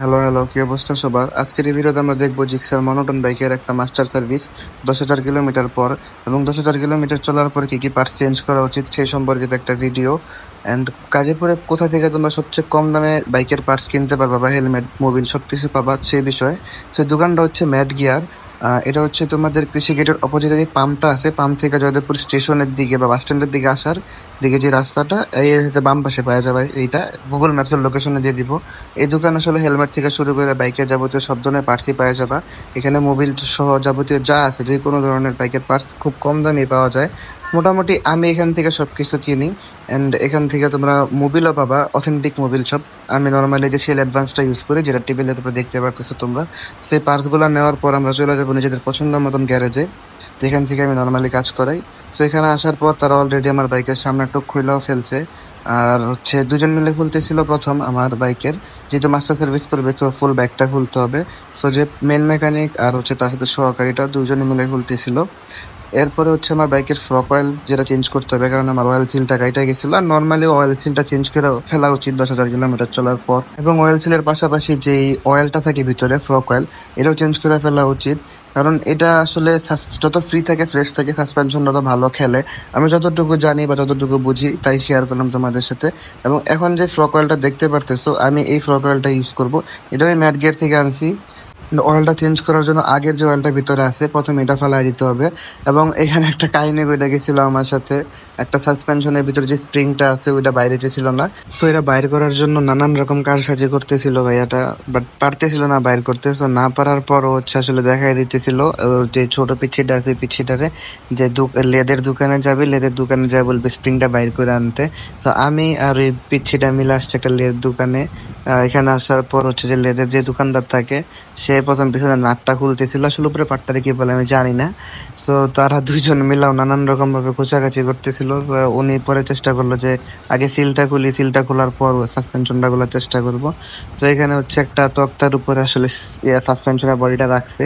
Hello hello, কি অবস্থা সবার? আজকের এই ভিডিওতে আমরা দেখবো জিক্সার মনোটন বাইকের একটা মাস্টার সার্ভিস 10,000 কিলোমিটার পর, এবং 10,000 কিলোমিটার চলার পর কি কি পার্টস চেঞ্জ করা উচিত সেই সম্পর্কিত একটা ভিডিও। অ্যান্ড গাজীপুরে কোথা থেকে তোমরা সবচেয়ে কম দামে বাইকের পার্টস কিনতে পারবা বা হেলমেট মোবিল সবকিছু পাবা সেই বিষয়ে। সেই দোকানটা হচ্ছে ম্যাট গিয়ার। এটা হচ্ছে তোমাদের কৃষি গেটের অপোজিটে যে পাম্পটা আছে, পাম্প থেকে জয়দেবপুর স্টেশনের দিকে বা বাস স্ট্যান্ডের দিকে আসার দিকে যে রাস্তাটা, এই হচ্ছে বাম পাশে পাওয়া যাবে। এইটা গুগল ম্যাপসের লোকেশনে দিয়ে দিব। এই দোকান আসলে হেলমেট থেকে শুরু করে বাইকের যাবতীয় সব ধরনের পার্টসই পাওয়া যাবে। এখানে মোবিল সহ যাবতীয় যা আছে, যে কোনো ধরনের বাইকের পার্টস খুব কম দামে পাওয়া যায়। মোটামুটি আমি এখান থেকে সবকিছু কিনি। অ্যান্ড এখান থেকে তোমরা মোবিলও পাবা, অথেন্টিক মোবিল শপ। আমি নর্মালি যে সেল অ্যাডভান্সটা ইউজ করি, যেটা টেবিলের উপরে দেখতে পারতেছো তোমরা, সেই পার্টসগুলো নেওয়ার পর আমরা চলে যাবো নিজেদের পছন্দ মতন গ্যারেজে, যেখান থেকে আমি নর্মালি কাজ করাই। তো এখানে আসার পর তারা অলরেডি আমার বাইকের সামনে টুক খুলেও ফেলছে। আর হচ্ছে দুজন মিলে খুলতেছিল প্রথম আমার বাইকের, যেহেতু মাস্টার সার্ভিস করবে তো ফুল বাইকটা খুলতে হবে। সো যে মেন মেকানিক আর হচ্ছে তার সাথে সহকারীটা দুজনে মিলে খুলতেছিল। এরপরে হচ্ছে আমার বাইকের ফ্রক অয়েল যেটা চেঞ্জ করতে হবে, কারণ আমার অয়েল সিলটা গাইটা গেছিল। আর নর্মালি অয়েল সিলটা চেঞ্জ করে ফেলা উচিত 10,000 কিলোমিটার চলার পর। এবং অয়েল সিলের পাশাপাশি যেই অয়েলটা থাকে ভিতরে ফ্রক অয়েল, এটাও চেঞ্জ করে ফেলা উচিত। কারণ এটা আসলে যত ফ্রি থাকে ফ্রেশ থাকে, সাসপেনশনটা তো ভালো খেলে। আমি যতটুকু জানি বা যতটুকু বুঝি তাই শেয়ার করলাম তোমাদের সাথে। এবং এখন যে ফ্রক অয়েলটা দেখতে পারতেছো, আমি এই ফ্রক অয়েলটা ইউজ করব। এটা আমি ম্যাট গিয়ার থেকে আনছি। অয়েলটা চেঞ্জ করার জন্য আগের যে অয়েলটা ভিতরে আছে প্রথমে এটা ফেলাই দিতে হবে। এবং এখানে একটা কাহিনী ঘটে গেছিল আমার সাথে। একটা সাসপেনশনের ভিতরে যে স্প্রিংটা আছে ওইটা বাইরে ছিল না। সো এটা বাইর করার জন্য নানান রকম কারসাজি করতেছিল ভাইয়াটা, বাট পারতেছিল না বাইর করতে। সো না পারার পর ও হচ্ছে আসলে দেখাই দিতেছিল ওর যে ছোট পিচ্ছিটা আছে, ওই পিচ্ছিটারে যে লেদের দোকানে যাবে, লেদের দোকানে যায় বলবে স্প্রিংটা বাইর করে আনতে। তো আমি আর ওই পিচ্ছিটা মিলে আসছে একটা লেদের দোকানে। এখানে আসার পর হচ্ছে যে লেদের যে দোকানদার থাকে, সে প্রথম পিছনে নাটটা খুলতেছিল, আসলে উপরে পাটটারে কি বলে আমি জানি না। তো তারা দুইজন মিলাও নানান রকম ভাবে খোঁচাখাচি করতেছিল। তো উনি পরে চেষ্টা করলো যে আগে সিলটা খুলি, সিলটা খোলার পর সাসপেনশনটা খোলার চেষ্টা করব। তো এখানে হচ্ছে একটা তক্তার উপরে আসলে সাসপেনশনের বডিটা রাখছে,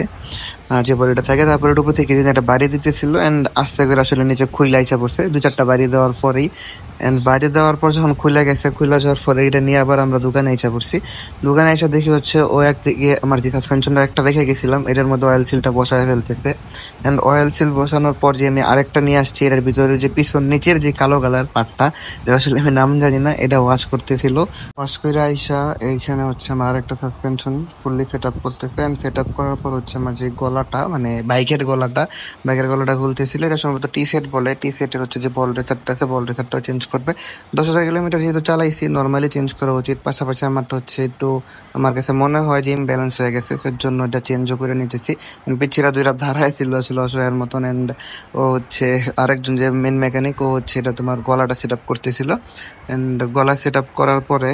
যে বডিটা থাকে। তারপরে উপর থেকে যদি একটা বাড়ি দিতেছিল, এন্ড আস্তে করে আসলে নিচে খুইলা আইসা পড়ছে দু চারটা বাড়ি দেওয়ার পরেই। এন্ড বাড়ি দেওয়ার পর যখন খুলে গেছে, খুলে যাওয়ার পরে এটা নিয়ে আবার আমরা দোকানে এসে পড়ছি। দোকানে এসে দেখি হচ্ছে ও একদিকে আমার যে সাসপেনশনটা একটা রেখে গেছিলাম এটার মধ্যে অয়েল সিলটা বসায় ফেলতেছে। এন্ড অয়েল সিল বসানোর পর যে আমি আরেকটা নিয়ে আসছি, এটার ভিতরে যে পিছন নিচের যে কালো কালার পার্টটা, এটা আসলে আমি নাম জানি না, এটা ওয়াশ করতেছিল। ওয়াশ করে আইসা এইখানে হচ্ছে আমার আরেকটা সাসপেনশন ফুললি সেট আপ করতেছে। এন্ড সেট আপ করার পর হচ্ছে আমার যে গলাটা, মানে বাইকের গলাটা খুলতেছিল। এটা সম্ভবত টি সেট বলে, টি সেটের হচ্ছে যে বল রেসারটা আছে, বল রেসারটা চেঞ্জ করবে। 10,000 কিলোমিটার যেহেতু চালাইছি, নর্মালি চেঞ্জ করা উচিত। পাশাপাশি আমারটা হচ্ছে একটু, আমার কাছে মনে হয় যে ইমব্যালেন্স হয়ে গেছে, সের জন্য এটা চেঞ্জও করে নিতেছি। পিছিরা দুই রাত ধারায় ছিল আসলে অসহায়ের মতন। এন্ড ও হচ্ছে আরেকজন যে মেন মেকানিক, ও হচ্ছে এটা তোমার গলাটা সেট আপ করতেছিল। এন্ড গলা সেট আপ করার পরে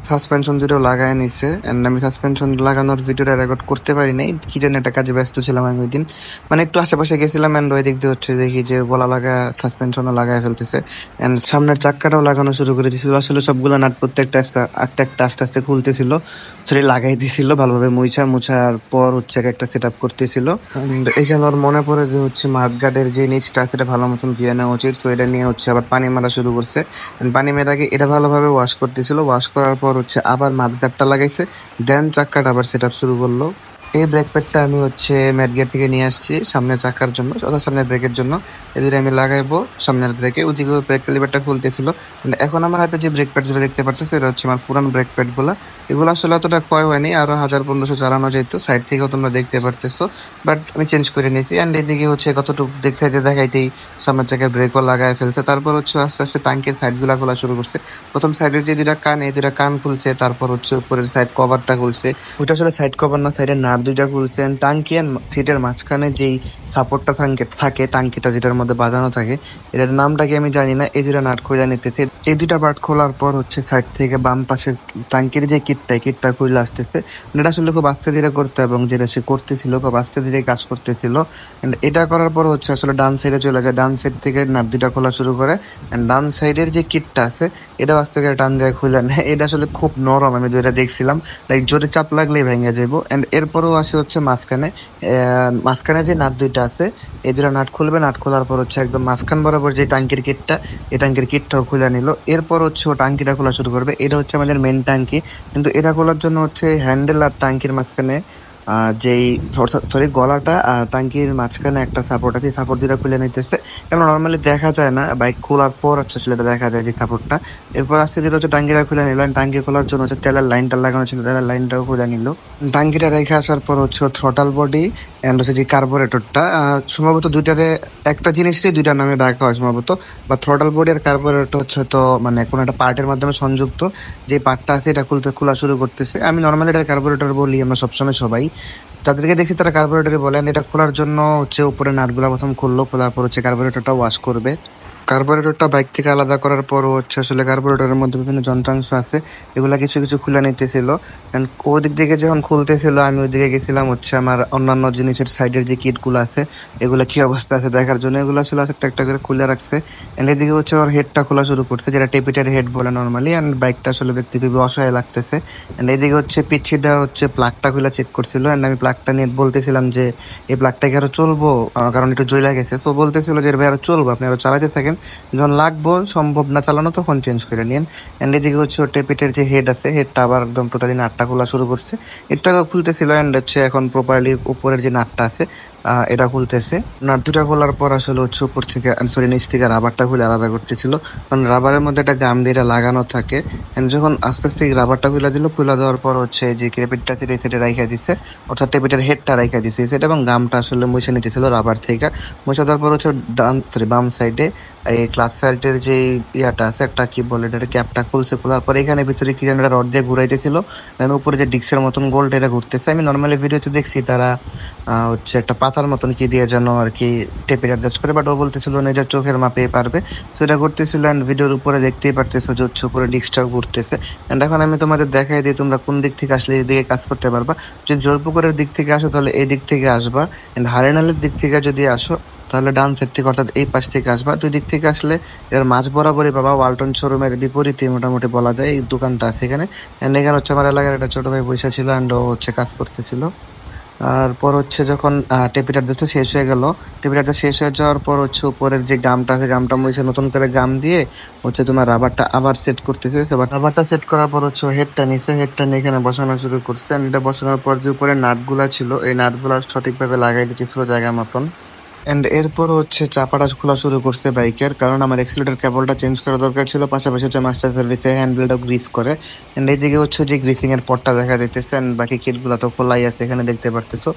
সাসপেনশন দুটো লাগায় নিছে। এন্ড আমি সাসপেনশন লাগানোর ভিডিওটা রেকর্ড করতে পারি নাই, কি জানি একটা কাজে ব্যস্ত ছিলাম আমি ওই দিন। মানে একটু আশেপাশে গেছিলাম, এন্ড ওই দিক দিয়ে হচ্ছে দেখি যে গলা লাগা সাসপেনশনও লাগায় ফেলতেছে। এন্ড সামনের চাক্কাটাও লাগানো শুরু করে দিছিল। আসলে সবগুলো নাট প্রত্যেকটা একটা একটা আস্তে আস্তে খুলতেছিল, সেটা লাগাই দিছিল ভালোভাবে মুছার পর হচ্ছে একটা সেট আপ করতেছিল। And এখানে ওর মনে পড়ে যে হচ্ছে মাঠগার্ডের যে নিচটা সেটা ভালো মতন ধুয়ে নেওয়া উচিত। সো এটা নিয়ে হচ্ছে আবার পানি মারা শুরু করছে। And পানি মেরাকে এটা ভালোভাবে ওয়াশ করতেছিল। ওয়াশ করার পর হচ্ছে আবার মাঠগার্ডটা লাগাইছে, দেন চাক্কাটা আবার সেট আপ শুরু করলো। এই ব্রেক প্যাডটা আমি হচ্ছে ম্যাট গিয়ার থেকে নিয়ে আসছি সামনের চাকার জন্য, অর্থাৎ সামনের ব্রেকের জন্য। এই দুটো আমি লাগাইবো সামনের ব্রেকে। ওদিকে ব্রেক লিভারটা খুলতেছিল। মানে এখন আমার হাতে যে ব্রেক প্যাড যেটা দেখতে পারতেছে, এটা হচ্ছে আমার পুরান ব্রেক প্যাড গুলা। এগুলো আসলে অতটা ক্ষয় হয়নি, আরো 1,000-1,500 চালানো যেত। সাইড থেকেও তোমরা দেখতে পারতেছো, বাট আমি চেঞ্জ করে নিয়েছি। অ্যান্ড এদিকে হচ্ছে কতটুকু দেখাইতেই সামনের চাকায় ব্রেকও লাগায় ফেলছে। তারপর হচ্ছে আস্তে আস্তে টাঙ্কির সাইড গুলা খোলা শুরু করছে। প্রথম সাইডের যে দুটা কান খুলছে, তারপর হচ্ছে উপরের সাইড কভারটা খুলছে। ওইটা আসলে সাইড কভার না, সাইডের নাট দুইটা খুলছেন। টাঙ্কি আর সিটের মাঝখানে যেই সাপোর্টটা থাকে টাঙ্কিটা যেটার মধ্যে বাজানো থাকে, এটার নামটা কি আমি জানি না, এই দুটা নাট খোলা নিতেছে। এই দুটা পার্ট খোলার পর হচ্ছে সাইড থেকে বাম পাশে টাঙ্কির যে কিটটা খুলে আসতেছে। এটা আসলে খুব আস্তে ধীরে করতে, এবং যেটা সে করতেছিল খুব আস্তে ধীরে কাজ করতেছিল। এটা করার পর হচ্ছে আসলে ডান সাইডে চলে যায়, ডান সাইড থেকে নাট দুটা খোলা শুরু করে। ডান সাইডের যে কিটটা আছে এটাও আস্তে করে টান দিয়ে খুলে নেয়। এটা আসলে খুব নরম, আমি যেটা দেখছিলাম লাইক জোরে চাপ লাগলেই ভেঙে যাবো। এরপরও আসে হচ্ছে মাঝখানে। মাঝখানে যে নাট দুইটা আছে, এই দুটা নাট খুলবে, নাট খোলার পর হচ্ছে একদম মাঝখান বরাবর যে টাঙ্কির কিটটা, এই টাঙ্কির কিটটাও খুলে নিল। এরপর হচ্ছে ও টাঙ্কিটা খোলা শুরু করবে। এটা হচ্ছে আমাদের মেন টাঙ্কি, কিন্তু এটা খোলার জন্য হচ্ছে হ্যান্ডেল আর টাঙ্কির মাঝখানে যেই সরি গলাটা আর টাঙ্কির মাঝখানে একটা সাপোর্ট আছে, সাপোর্ট দুটা খুলে নিতেছে। কারণ নর্মালি দেখা যায় না, বাইক খোলার পর হচ্ছে সেটা দেখা যায় যে সাপোর্টটা। এরপর আজকে যেটা হচ্ছে টাঙ্কিটা খুলে নিল, টাঙ্কি খোলার জন্য হচ্ছে তেলের লাইনটা লাগানো ছিল, তেলের লাইনটাও খুলে নিল। টাঙ্কিটা রেখে আসার পর হচ্ছে থ্রটাল বডি এন্ড হচ্ছে যে কার্বোরেটরটা, সম্ভবত দুইটারে একটা জিনিসই দুইটার নামে ডাকা হয় সম্ভবত, বা থ্রটাল বডি আর কার্বোরেটর হচ্ছে তো মানে কোনো একটা পার্টের মাধ্যমে সংযুক্ত। যে পার্টটা আছে এটা খোলা শুরু করতেছে। আমি নর্মালি এটা কার্বোরেটর বলি, আমরা সবসময় সবাই যাদেরকে দেখছি তারা কার্বোরেটরে বলেন। এটা খোলার জন্য হচ্ছে উপরে নাটগুলা প্রথম খুললো, খোলার পর হচ্ছে কার্বোরেটরটা ওয়াশ করবে। কার্বোরেটরটা বাইক থেকে আলাদা করার পর হচ্ছে আসলে কার্বোরেটরের মধ্যে বিভিন্ন যন্ত্রাংশ আছে, এগুলা কিছু কিছু খুলে নিতেছিল। এন্ড ওদিক দিকে যখন খুলতেছিল আমি ওইদিকে গেছিলাম হচ্ছে আমার অন্যান্য জিনিসের সাইডের যে কিটগুলো আছে এগুলো কি অবস্থা আছে দেখার জন্য। এগুলো আসলে একটা একটা করে খুলে রাখছে। এন্ড এদিকে হচ্ছে ওর হেডটা খোলা শুরু করছে, যেটা টেপিটার হেড বলে নর্মালি। এন্ড বাইকটা আসলে দেখতে খুবই অসহায় লাগতেছে। এন্ড এদিকে হচ্ছে পিচ্ছিটা হচ্ছে প্লাগটা খুলে চেক করছিল। এন্ড আমি প্লাগটা নিয়ে বলতেছিলাম যে এই প্লাগটা কি আরো চলবো, কারণ একটু জয়লা গেছে। তো বলতেছিল যে ভাই আরো চলবো, আপনি আরো চালাতে থাকেন, যখন লাগবো সম্ভব না চালানো তখন চেঞ্জ করে নিন। এন্ড এদিকে হচ্ছে টেপিটের যে হেড আছে, হেডটা আবার একদম টোটালি নাটটা খোলা শুরু করছে। এটাকে খুলতেছিল এন্ড হচ্ছে এখন প্রপারলি উপরের যে নাটটা আছে এটা খুলতেছে। নাট দুটা খোলার পর আসলে হচ্ছে উপর থেকে সরি নিচ থেকে রাবারটা খুলে আলাদা করতেছিল, কারণ রাবারের মধ্যে একটা গাম দিয়ে লাগানো থাকে। এন্ড যখন আস্তে আস্তে রাবারটা খুলে দিল, খুলে দেওয়ার পর হচ্ছে যে টেপিটটা সেটা সেটা রাইখা দিচ্ছে, অর্থাৎ টেপিটের হেডটা রাইখা দিচ্ছে সেটা, এবং গামটা আসলে মুছে নিতেছিল রাবার থেকে। মুছে দেওয়ার পর হচ্ছে বাম সাইডে এই ক্লাস সাইডের যে ইয়াটা আছে একটা কি বলে এটা ক্যাপটা খুলছে, খোলার পর এখানে ভিতরে কি যেন রড দিয়ে ঘুরাইতেছিল, উপরে যে ডিক্সের মতন গোলটা এটা ঘুরতেছে। আমি নর্মালি ভিডিওতে দেখছি তারা হচ্ছে একটা পাতার মতন কি দিয়ে যেন আর কি টেপে অ্যাডজাস্ট করে, বাট ও বলতেছিল নিজের চোখের মাপে পারবে। তো এটা করতেছিল এন্ড ভিডিওর উপরে দেখতেই পারতেছো যে হচ্ছে উপরে ডিক্সটাও ঘুরতেছে। এন্ড এখন আমি তোমাদের দেখাই দিই তোমরা কোন দিক থেকে আসলে এই দিকে কাজ করতে পারবা। যদি জোরপুকুরের দিক থেকে আসো তাহলে এই দিক থেকে আসবা, এন্ড হারেনালের দিক থেকে যদি আসো তাহলে ডান সাইড থেকে অর্থাৎ এই পাশ থেকে আসবা। দুই দিক থেকে আসলে এর মাঝ বরাবরই পাবা ওয়ালটন শোরুমের বিপরীতে মোটামুটি বলা যায় এই দোকানটা আছে এখানে। এন্ড এখানে হচ্ছে আমার এলাকার একটা ছোট ভাই বসে ছিল এন্ড ও হচ্ছে কাজ করতেছিল। আর পর হচ্ছে যখন টেপিটার অ্যাডজাস্টটা শেষ হয়ে গেল, টেপিটার অ্যাডজাস্ট শেষ হয়ে যাওয়ার পর হচ্ছে উপরের যে গামটা আছে গামটা মুছে নতুন করে গাম দিয়ে হচ্ছে তোমার রাবারটা আবার সেট করতেছে। রাবারটা সেট করার পর হচ্ছে হেডটা নিছে, হেডটা নিয়ে এখানে বসানো শুরু করছে। এটা বসানোর পর যে উপরে নাটগুলা ছিল এই নাটগুলা সঠিকভাবে লাগাই দিতেছিল জায়গা মতন। এন্ড এরপর হচ্ছে চাপাটা খোলা শুরু করছে বাইকের, কারণ আমার এক্সিলেটর কেবলটা চেঞ্জ করা দরকার ছিল, পাশাপাশি হচ্ছে মাস্টার সার্ভিসে হ্যান্ডেলটাও গ্রিস করে। এন্ড এইদিকে হচ্ছে যে গ্রিসিং এর পটটা দেখা যাইতেছে, এন্ড বাকি কিটগুলো তো খোলাই আছে এখানে দেখতে পারতেছো।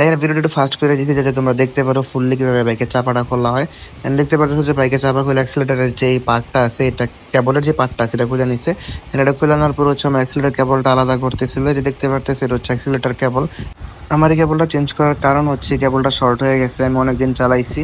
এখানে ভিডিওটা একটু ফাস্ট করে দিয়েছি যাতে তোমরা দেখতে পারো ফুললি কিভাবে বাইকের চাপাটা খোলা হয়। এন্ড দেখতে পারতেছো যে বাইকের চাপা খুলে এক্সিলেটারের যে পার্টটা আছে এটা কেবলের যে পার্টটা আছে এটা খুলে নিছে। এটা খুলে নেওয়ার পর হচ্ছে আমার এক্সিলেটর কেবলটা আলাদা করতেছিল, যে দেখতে পারতেছো এটা হচ্ছে এক্সিলেটর কেবল। আমার এই কেবলটা চেঞ্জ করার কারণ হচ্ছে কেবলটা শর্ট হয়ে গেছে, আমি অনেকদিন চালাইছি,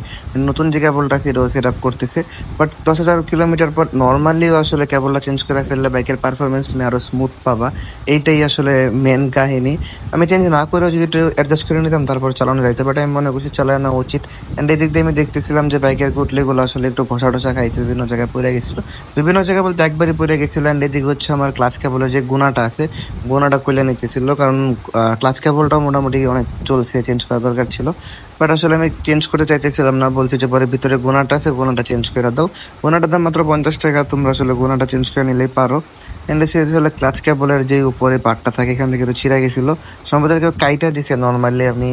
নতুন যে কেবলটা ছিল সেট আপ করতেছে। বাট 10,000 কিলোমিটার পর নর্মালিও আসলে কেবলটা চেঞ্জ করে ফেললে বাইকের পারফরমেন্স তুমি আরো স্মুথ পাবা, এইটাই আসলে মেন কাহিনী। আমি চেঞ্জ না করেও যদি একটু অ্যাডজাস্ট করে নিতাম তারপর চালানো যাইতে, বাট আমি মনে করছি চালানো উচিত। অ্যান্ড এই দিক দিয়ে আমি দেখতেছিলাম যে বাইকের গুটলিগুলো আসলে একটু ঘষা টসা খাইছে, বিভিন্ন জায়গায় পড়ে গেছিল, বিভিন্ন জায়গায় বলতে একবারই পড়ে গেছিল। অ্যান্ড এদিকে হচ্ছে আমার ক্লাচ কেবলের যে গুণাটা আছে গুণাটা খুলে নিতেছিল, কারণ ক্লাচ কেবলটাও মোটামুটি অনেক চলছে, চেঞ্জ করা দরকার ছিল। বাট আসলে আমি চেঞ্জ করতে চাইতেছিলাম না, বলছি যে পরে ভিতরে গোনাটা আছে গোনাটা চেঞ্জ করে দাও। গোনাটার দাম মাত্র 50 টাকা, তোমরা আসলে গোনাটা চেঞ্জ করে নিলেই পারো। এন্ড সে আসলে ক্লাচ কেবলের যে উপরে পার্টটা থাকে এখান থেকে একটু ছিঁড়া গেছিল, সম্ভবত কেউ কাইটা দিছে নর্মালি, আমি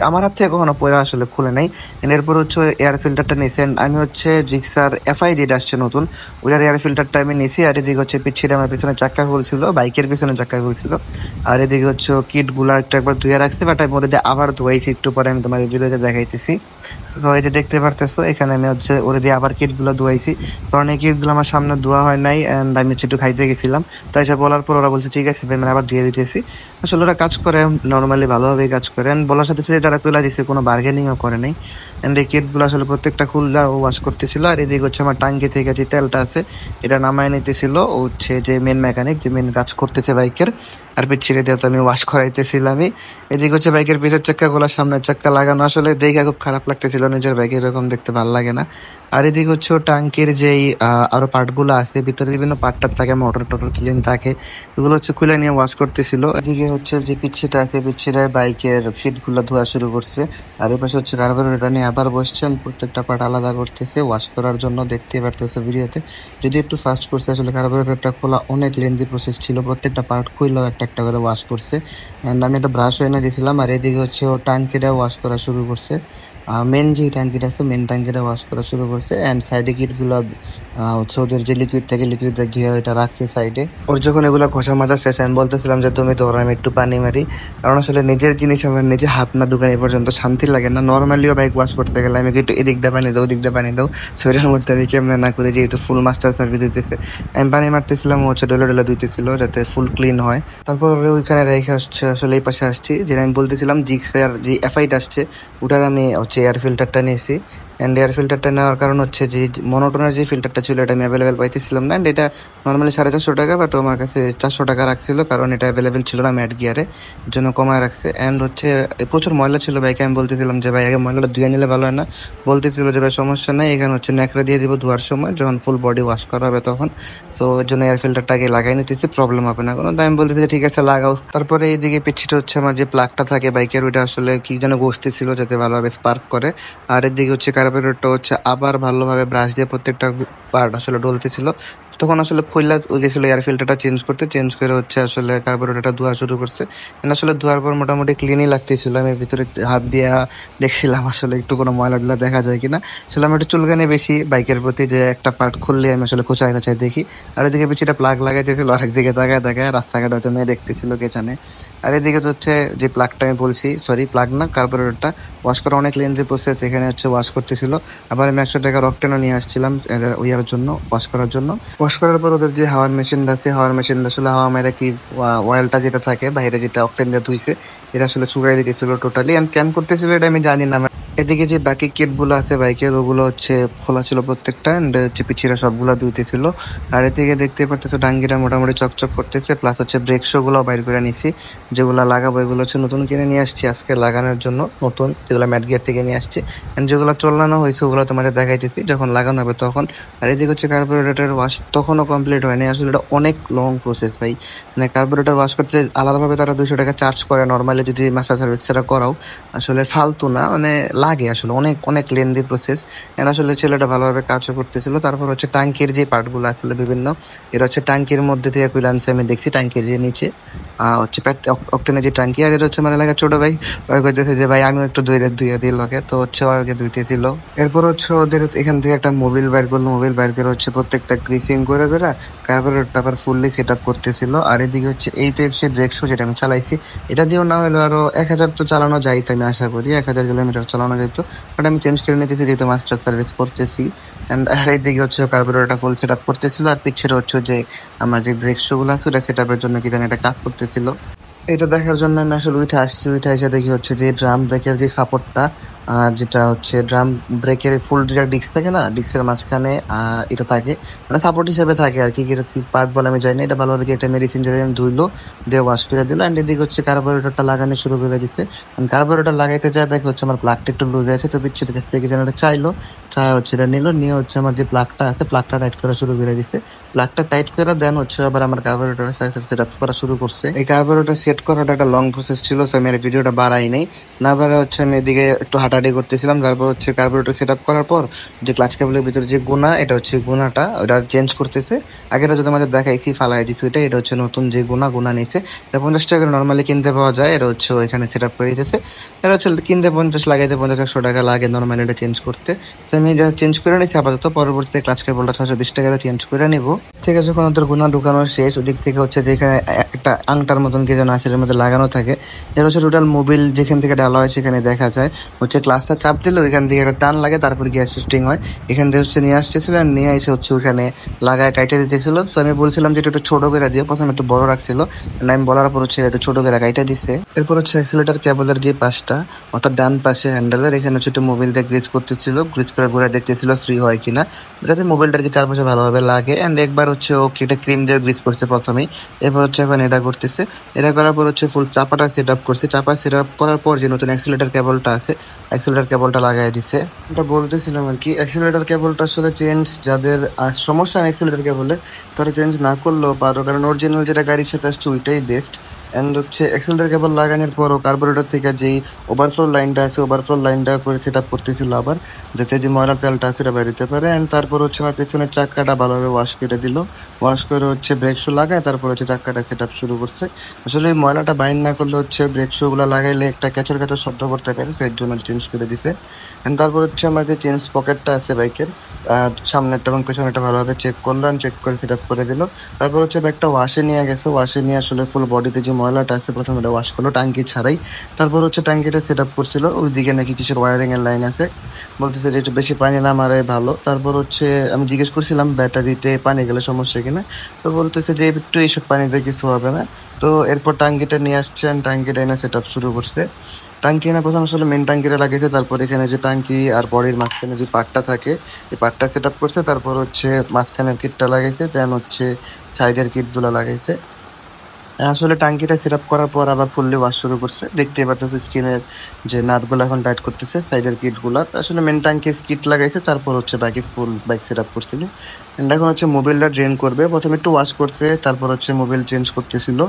আমার হাত থেকে কখনো পরে আসলে খুলে নাই। এরপর হচ্ছে এয়ার ফিল্টারটা নিয়েছি, আমি হচ্ছে জিক্সার এফআই যেটা আসছে নতুন ওইটার এয়ার ফিল্টারটা আমি নিয়েছি। আর এদিকে হচ্ছে পিছিয়ে আমার পিছনে চাক্কা খুলছিল, বাইকের পিছনে চাক্কা খুলছিল। আর এদিকে হচ্ছে কিট গুলা একবার ধুয়ে রাখছি, বাট আমি ওদের আবার ধুয়াইছি, একটু পরে আমি তোমাদের ভিডিওতে দেখাইতেছি। তো এই যে দেখতে পারতেছো এখানে আমি হচ্ছে ওরে দিয়ে আবার কিট গুলো ধুয়াইছি, কারণ এই কিট গুলো আমার সামনে ধোয়া হয় নাই এন্ড আমি হচ্ছে একটু খাইতে গেছিলাম। তাই সে বলার পর ওরা বলছে ঠিক আছে ভাই, মানে আবার ধুয়ে দিতেছি। আসলে ওরা কাজ করে নর্মালি ভালোভাবেই কাজ করে, বলার সাথে সাথে তারা তুলে দিচ্ছে, কোনো বার্গেনিংও করে নাই। এন্ড এই কিট গুলো আসলে প্রত্যেকটা খুললা ওয়াশ করতেছিল। আর এদিকে হচ্ছে আমার টাঙ্কি থেকে যে তেলটা আছে এটা নামায় নিতেছিল, ও হচ্ছে যে মেন মেকানিক যে মেন কাজ করতেছে বাইকের। আর পিছিয়ে দিয়ে তো আমি ওয়াশ করাইতেছিলামই। এদিকে হচ্ছে বাইকের পিছের চাক্কাগুলো সামনের চাক্কা লাগানো, আসলে দেখে খুব খারাপ লাগতেছিল, নিজের বাইকে এরকম দেখতে ভালো লাগে না। আর এদিকে হচ্ছে টাঙ্কির যেই আরো পার্টগুলো আছে, ভিতরে বিভিন্ন পার্ট থাকে, মোটর টোটর ক্লিন থাকে, এগুলো হচ্ছে খুলে নিয়ে ওয়াশ করতেছিল। এদিকে হচ্ছে যে পিচ্ছিটা আছে, পিচ্ছিটা বাইকের ফিট গুলো ধোয়া শুরু করছে। আর এই পাশে হচ্ছে কার্বোরেটর নিয়ে আবার বসছেন, প্রত্যেকটা পার্ট আলাদা করতেছে ওয়াশ করার জন্য, দেখতে পারতেছে ভিডিওতে। যদি একটু ফাস্ট করছে, আসলে কার্বোরেটরটা খোলা অনেক লেন্দি প্রসেস ছিল, প্রত্যেকটা পার্ট খুললেও একটা একটা করে ওয়াশ করছে। অ্যান্ড আমি একটা ব্রাশ এনে দিয়েছিলাম। আর এদিকে হচ্ছে ও ট্যাঙ্কিটা ওয়াশ করা শুরু করছে, মেন যে ট্যাঙ্কিটা আছে মেন ট্যাঙ্কিটা ওয়াশ করা শুরু করছে। অ্যান্ড সাইডে কিটগুলো হচ্ছে ওদের যে লিকুইড থাকে, লিকুইড দিয়ে এটা রাখছে সাইডে। ওর যখন এগুলো ঘষা মাজা শেষ, আমি বলতেছিলাম যে তুমি ধরো আমি একটু পানি মারি, কারণ আসলে নিজের জিনিস আমার নিজে হাত না দোকানে পর্যন্ত শান্তি লাগে না। নর্মালিও বাইক ওয়াশ করতে গেলে আমি একটু এদিক দিয়ে পানি দাও, ওদিক দিয়ে পানি দাও, শরীরের মধ্যে আমি কেমনে না করে, যেহেতু ফুল মাস্টার সার্ভিস দিতেছে আমি পানি মারতেছিলাম, হচ্ছে ডলে ডলে ধুইতেছিল যাতে ফুল ক্লিন হয়। তারপর ওইখানে রেখে হচ্ছে আসলে এই পাশে আসছি, যেটা আমি বলতেছিলাম জিক্সের যে এফআইটা আসছে, ওটার আমি হচ্ছে এয়ার ফিল্টারটা নিয়েছি। অ্যান্ড এয়ার ফিল্টারটা নেওয়ার কারণ হচ্ছে যে মনোটনের যে ফিল্টারটা ছিল এটা আমি অ্যাভেলেবেল পাইতেছিলাম না। অ্যান্ড এটা নর্মালি 450 টাকা, বাট আমার কাছে 400 টাকা রাখছিল, কারণ এটা অ্যাভেলেবেল ছিল না ম্যাট গিয়ারে, জন্য কমায় রাখছে। অ্যান্ড হচ্ছে প্রচুর ময়লা ছিল বাইকে, আমি বলতেছিলাম যে ভাই আগে ময়লাটা ধুয়ে নিলে ভালো হয় না, বলতেছিল যে ভাই সমস্যা নেই, এখানে হচ্ছে ন্যাকড়া দিয়ে দিব ধোয়ার সময় যখন ফুল বডি ওয়াশ করা হবে তখন। সো এর জন্য এয়ার ফিল্টারটা আগে লাগাই নিতেছি, প্রবলেম হবে না কোনো। তাই আমি বলতেছি ঠিক আছে লাগাও। তারপরে এইদিকে পিছিটা হচ্ছে আমার যে প্লাগটা থাকে বাইকের, ওইটা আসলে কি যেন বসতেছিল যাতে ভালোভাবে স্পার্ক করে। আর এদিকে হচ্ছে কার্বোরেটরটা হচ্ছে আবার ভালোভাবে ব্রাশ দিয়ে প্রত্যেকটা পার্ট আসলে ডলতেছিল। তখন আসলে খোলা গেছিল এয়ার ফিল্টারটা চেঞ্জ করতে, চেঞ্জ করে হচ্ছে আসলে কার্বোরেটরটা ধোয়া শুরু করছে। আসলে ধোয়ার পর মোটামুটি ক্লিনই লাগতেছিল, আমি ভিতরে হাত দিয়ে দেখছিলাম আসলে একটু কোনো ময়লা টয়লা দেখা যায় কিনা। আসলে আমি একটু চুলকানি বেশি বাইকের প্রতি, যে একটা পার্ট খুললে আমি আসলে খোঁচায় খোঁচায় দেখি। আর এদিকে পিছিয়ে প্লাগ লাগাইতেছিল, আরেক দিকে তাকায় তাকায় রাস্তাঘাট হয়তো মেয়ে দেখতেছিল কে জানে। আর এদিকে হচ্ছে যে প্লাগটা আমি বলছি, সরি প্লাগ না, কার্বোরেটরটা ওয়াশ করা অনেক লেন্থি প্রসেস, এখানে হচ্ছে ওয়াশ করতেছিল। আবার আমি 100 টাকার অকটেনও নিয়ে আসছিলাম ওয়ার জন্য, ওয়াশ করার জন্য। ওয়াশ করার পর ওদের যে হাওয়ার মেশিনটা আছে, হাওয়ার মেশিনটা আসলে হাওয়া মেরে কি অয়েলটা যেটা থাকে বাইরে, যেটা অকটেন দিয়ে ধুইছে, এটা আসলে শুকাই দিতেছিল টোটালি। অ্যান্ড ক্যান করতেছিল এটা আমি জানি না। এদিকে যে বাকি কিট গুলো আছে বাইকের, ওগুলো হচ্ছে খোলা ছিল প্রত্যেকটা, এন্ড হচ্ছে পিছিয়ে সবগুলো ধুইতেছিল। আর এদিকে দেখতে পারতেছো ডাঙ্গিটা মোটামুটি চকচক করতেছে, প্লাস হচ্ছে ব্রেক শো গুলো বাইর করে নিছি, যেগুলো লাগাবো এগুলো হচ্ছে নতুন কিনে নিয়ে আসছি আজকে লাগানোর জন্য, নতুন যেগুলো ম্যাট গিয়ার থেকে নিয়ে আসছি। এন্ড যেগুলো চলানো হয়েছে ওগুলো তোমাদের দেখাইতেছি যখন লাগানো হবে তখন। আর এদিকে হচ্ছে কার্বোরেটর ওয়াশ তখনও কমপ্লিট হয়নি, আসলে এটা অনেক লং প্রসেস ভাই। মানে কার্বোরেটর ওয়াশ করতে আলাদাভাবে তারা 200 টাকা চার্জ করে, নর্মালি যদি মাস্টার সার্ভিস ছাড়া করাও, আসলে ফালতু না, মানে লাগে আসলে অনেক অনেক লেন্দি প্রসেস। এর আসলে ছেলেটা ভালোভাবে কাজও করতেছিল। তারপর হচ্ছে ট্যাঙ্কির যে পার্টগুলো আসলে বিভিন্ন, এর হচ্ছে ট্যাঙ্কির মধ্যে থেকে কুইলান্সে আমি দেখছি ট্যাঙ্কির যে নিচে হচ্ছে অক্টেনের যে ট্যাঙ্কি, আর এটা হচ্ছে মানে লাগে ছোট ভাই ওই করতেছে যে ভাই আমিও একটু ধুয়ে দিই লোকে, তো হচ্ছে ওকে ধুইতেছিল। এরপর হচ্ছে ওদের এখান থেকে একটা মোবিল বাইর করলো, মোবিল বাইর করে হচ্ছে প্রত্যেকটা গ্রিসিং করে করে কার্বোরেটরটা আবার ফুললি সেট আপ করতেছিল। আর এদিকে হচ্ছে এই টাইপ সে ব্রেক শো যেটা আমি চালাইছি, এটা দিয়েও না হলে আরো 1000 তো চালানো যাইতো, আমি আশা করি 1000 কিলোমিটার চালানো যেত, বাট আমি চেঞ্জ করে নিতেছি যেহেতু মাস্টার সার্ভিস করতেছি। অ্যান্ড এইদিকে হচ্ছে কার্বোরেটরটা ফুল সেট আপ করতেছিল, আর পিছের হচ্ছে যে আমার যে ব্রেক শো গুলো আছে ওটা সেট আপের জন্য কি জানি একটা কাজ করতেছিল। এটা দেখার জন্য আমি আসলে উঠে আসছি, উঠে এসে দেখি হচ্ছে যে ড্রাম ব্রেকের যে সাপোর্টটা, যেটা হচ্ছে ড্রাম ব্রেকের ফুল যেটা ডিস্ক থাকে না, ডিস্কের মাঝখানে এটা থাকে, মানে সাপোর্ট হিসেবে থাকে আর কি, কি পার্ট বলে আমি জানি না। এটা ভালোভাবে একটা মেডিসিন দিয়ে ধুইলো, দিয়ে ওয়াশ করে দিল। অ্যান্ড এদিকে হচ্ছে কার্বোরেটরটা লাগানো শুরু করে দিচ্ছে। কার্বোরেটর লাগাইতে যায় দেখে হচ্ছে আমার প্লাগটা একটু লুজ আছে, তো বিচ্ছিত কাছ থেকে যেন এটা চাইলো, চায় হচ্ছে এটা নিল, নিয়ে হচ্ছে আমার যে প্লাগটা আছে প্লাগটা টাইট করা শুরু করে দিচ্ছে। প্লাগটা টাইট করে দেন হচ্ছে আবার আমার কার্বোরেটর সেট আপ করা শুরু করছে। এই কার্বোরেটর সেট করাটা একটা লং প্রসেস ছিল, সো আমি ভিডিওটা বাড়াই নাই, না বাড়া হচ্ছে আমি এদিকে একটু হাঁটাহাঁটি করতেছিলাম। তারপর হচ্ছে কার্বোরেটর সেট আপ করার পর যে ক্লাচ কেবলের ভিতরে যে গুণা, এটা হচ্ছে গুণাটা ওটা চেঞ্জ করতেছে। আগেটা যদি আমাদের দেখাইছি ফালাই দিচ্ছি ওইটা, এটা হচ্ছে নতুন যে গুণা নিছে, 50 টাকা নর্মালি কিনতে পাওয়া যায়, এটা হচ্ছে ওইখানে সেট আপ করে দিতেছে। এটা হচ্ছে কিনতে 50 লাগাইতে 50-100 টাকা লাগে নর্মালি এটা চেঞ্জ করতে। সো আমি এটা চেঞ্জ করে নিচ্ছি আপাতত, পরবর্তীতে ক্লাচ কেবলটা 620 টাকাতে চেঞ্জ করে নিব। ঠিক আছে, যখন ওদের গুণা ঢুকানো শেষ, ওদিক থেকে হচ্ছে যেখানে একটা আংটার মতন কি যেন আছে এর মধ্যে লাগানো থাকে, এর হচ্ছে টোটাল মোবিল যেখান থেকে ডালা হয় সেখানে দেখা যায় হচ্ছে ক্লাসটা চাপ দিলে ওইখান থেকে একটা টান লাগে, তারপর গিয়ার শিফটিং হয়। এখান থেকে হচ্ছে নিয়ে আসতেছিল, আর নিয়ে এসে হচ্ছে ওইখানে লাগায় কাইটে দিতেছিল। তো আমি বলছিলাম যে এটা একটু ছোট করে দিও, প্রথমে একটু বড় রাখছিল, আমি বলার পর হচ্ছে একটু ছোট করে কাইটে দিচ্ছে। এরপর হচ্ছে অ্যাক্সিলেটর কেবলের যে পাশটা অর্থাৎ ডান পাশে হ্যান্ডেলের এখানে হচ্ছে একটু মোবিল দিয়ে গ্রিস করতেছিল, গ্রিস করে ঘুরে দেখতেছিল ফ্রি হয় কিনা, যাতে মোবিলটার কি চারপাশে ভালোভাবে লাগে। অ্যান্ড একবার হচ্ছে ও এটা ক্রিম দিয়ে গ্রিস করছে প্রথমেই, এরপর হচ্ছে এখন এটা করতেছে। এটা করার পর হচ্ছে ফুল চাপাটা সেট আপ করছে, চাপা সেট আপ করার পর যে নতুন অ্যাক্সিলেটর কেবলটা আছে অ্যাক্সিলেটর কেবলটা লাগাই দিছে। এটা বলতেছিলাম আর কি, অ্যাক্সিলেটর কেবলটা আসলে চেঞ্জ যাদের সমস্যা অ্যাক্সিলেটর কেবলে তারা চেঞ্জ না করলেও পারো, কারণ অরিজিনাল যেটা গাড়ির সাথে আসছে ওইটাই বেস্ট। অ্যান্ড হচ্ছে অ্যাক্সিলেটর কেবল লাগানোর পরও কার্বোরেটর থেকে যেই ওভারফ্লো লাইনটা আছে ওভারফ্লো লাইনটা করে সেট আপ করতেছিল আবার, যাতে যে ময়লার তেলটা আছে সেটা বেরোতে পারে। অ্যান্ড তারপর হচ্ছে আমার পেছনের চাক্কাটা ভালোভাবে ওয়াশ করে দিল, ওয়াশ করে হচ্ছে ব্রেক শু লাগায় তারপর হচ্ছে চাক্কাটা সেট আপ শুরু করছে। আসলে এই ময়লাটা বাইন্ড না করলে হচ্ছে ব্রেক শুগুলো লাগাইলে একটা ক্যাচর ক্যাচর শব্দ করতে পারে, সেই জন্য চেঞ্জ করে দিছে। অ্যান্ড তারপর হচ্ছে আমার যে চেঞ্জ পকেটটা আছে বাইকের সামনেরটা এবং পেছনেরটা ভালোভাবে চেক করলাম, চেক করে সেট আপ করে দিল। তারপর হচ্ছে ব্যাগটা ওয়াশে নিয়ে গেছে, ওয়াশে নিয়ে আসলে ফুল বডিতে যে ময়লাটা আছে প্রথমে এটা ওয়াশ করলো টাঙ্কি ছাড়াই। তারপর হচ্ছে টাঙ্কিটা সেট আপ করছিল, ওইদিকে নাকি কিসের ওয়ারিং এর লাইন আছে, বলতেছে যে একটু বেশি পানি না মারে ভালো। তারপর হচ্ছে আমি জিজ্ঞেস করছিলাম ব্যাটারিতে পানি গেলে সমস্যা কিনা, তো বলতেছে যে একটু এইসব পানিতে কিছু হবে না। তো এরপর টাঙ্কিটা নিয়ে আসছেন, টাঙ্কিটা এনে সেট আপ শুরু করছে। টাঙ্কি এনে প্রথম আসলে মেন টাঙ্কিটা লাগিয়েছে, তারপর এখানে যে টাঙ্কি আর বডির মাঝখানে যে পার্টটা থাকে এই পার্টটা সেট আপ করছে, তারপর হচ্ছে মাঝখানের কিটটা লাগাইছে, দেন হচ্ছে সাইডের কিটগুলো লাগাইছে। আসলে টাঙ্কিটা সেট আপ করার পর আবার ফুললি ওয়াশ শুরু করছে, দেখতেই পারতেছে স্কিনের যে নাটগুলো এখন টাইট করতেছে সাইডের কিটগুলো। আসলে মেন টাঙ্কি কিট লাগাইছে, তারপর হচ্ছে বাকি ফুল বাইক সেট আপ করছিল। এন্ড এখন হচ্ছে মোবিলটা ড্রেন করবে, প্রথমে একটু ওয়াশ করছে, তারপর হচ্ছে মোবিল চেঞ্জ করতেছিল।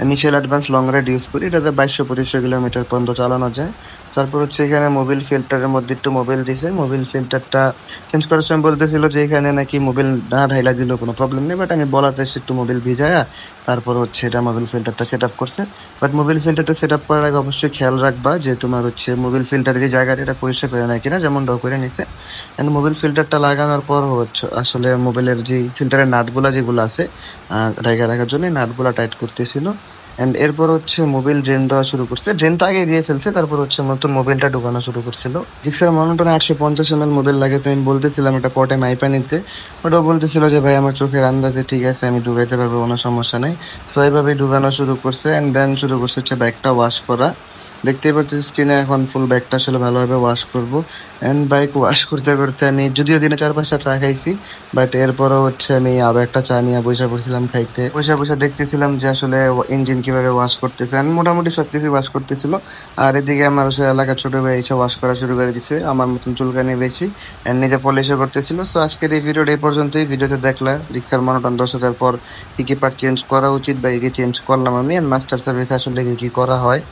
Initial advance long ride use করি, এটাতে 2200-2500 কিলোমিটার পর্যন্ত চালানো যায়। তারপর হচ্ছে এখানে মোবিল ফিল্টারের মধ্যে একটু মোবিল দিছে, মোবিল ফিল্টারটা চেঞ্জ করার সময় বলতেছিল যে এখানে নাকি মোবিল না ঢাইলা দিলেও কোনো প্রবলেম নেই, বাট আমি বলাতে সে একটু মোবিল ভিজায়া তারপর হচ্ছে এটা মোবিল ফিল্টারটা সেট আপ করছে। বাট মোবিল ফিল্টারটা সেট আপ করার আগে অবশ্যই খেয়াল রাখবা যে তোমার হচ্ছে মোবিল ফিল্টারের যে জায়গাটা এটা পরিষ্কার করে নেয় কিনা, যেমন ডো করে নিছে। অ্যান্ড মোবিল ফিল্টারটা লাগানোর পর হচ্ছে আসলে মোবিলের যে ফিল্টারের নাটগুলা যেগুলো আছে ঢাকা রাখার জন্য নাটগুলা টাইট করতেছিল। অ্যান্ড এরপর হচ্ছে মোবিল ড্রেন দেওয়া শুরু করছে, ড্রেন তো আগে দিয়ে ফেলছে, তারপর হচ্ছে নতুন মোবিলটা ঢুকানো শুরু করছিল। জিক্সার মনোটনে 850 ml মোবিল লাগে, তো আমি বলতেছিলাম একটা পটে মাইপা নিতে, ওটাও বলতেছিল যে ভাই আমার চোখের আন্দাজে ঠিক আছে আমি ঢুকাইতে পারবো, কোনো সমস্যা নেই। তো এইভাবেই ঢুকানো শুরু করছে। অ্যান্ড দেন শুরু করছে হচ্ছে ব্যাগটা ওয়াশ করা, দেখতেই পাচ্ছি স্ক্রিনে এখন ফুল ব্যাগটা আসলে ভালোভাবে ওয়াশ করবো। অ্যান্ড বাইক ওয়াশ করতে করতে আমি যদিও দিনে 4-5টা চা খাইছি, বাট এরপরও হচ্ছে আমি আরো একটা চা নিয়ে বসে পড়ছিলাম খাইতে, বসে বসে দেখতেছিলাম যে আসলে ইঞ্জিন কিভাবে ওয়াশ করতেছে। And মোটামুটি সবকিছু ওয়াশ করতেছিল। আর এদিকে আমার হচ্ছে এলাকার ছোট ভাই এসে ওয়াশ করা শুরু করে দিছে, আমার মতন চুলকানি বেশি, অ্যান্ড নিজে পলিশও করতেছিল। সো আজকের এই ভিডিওটা এই পর্যন্তই। ভিডিওতে দেখলা রিক্সার মনোটন 10,000 পর কি কি পার্ট চেঞ্জ করা উচিত বা কি চেঞ্জ করলাম আমি, অ্যান্ড মাস্টার সার্ভিস আসলে কি কি করা হয়।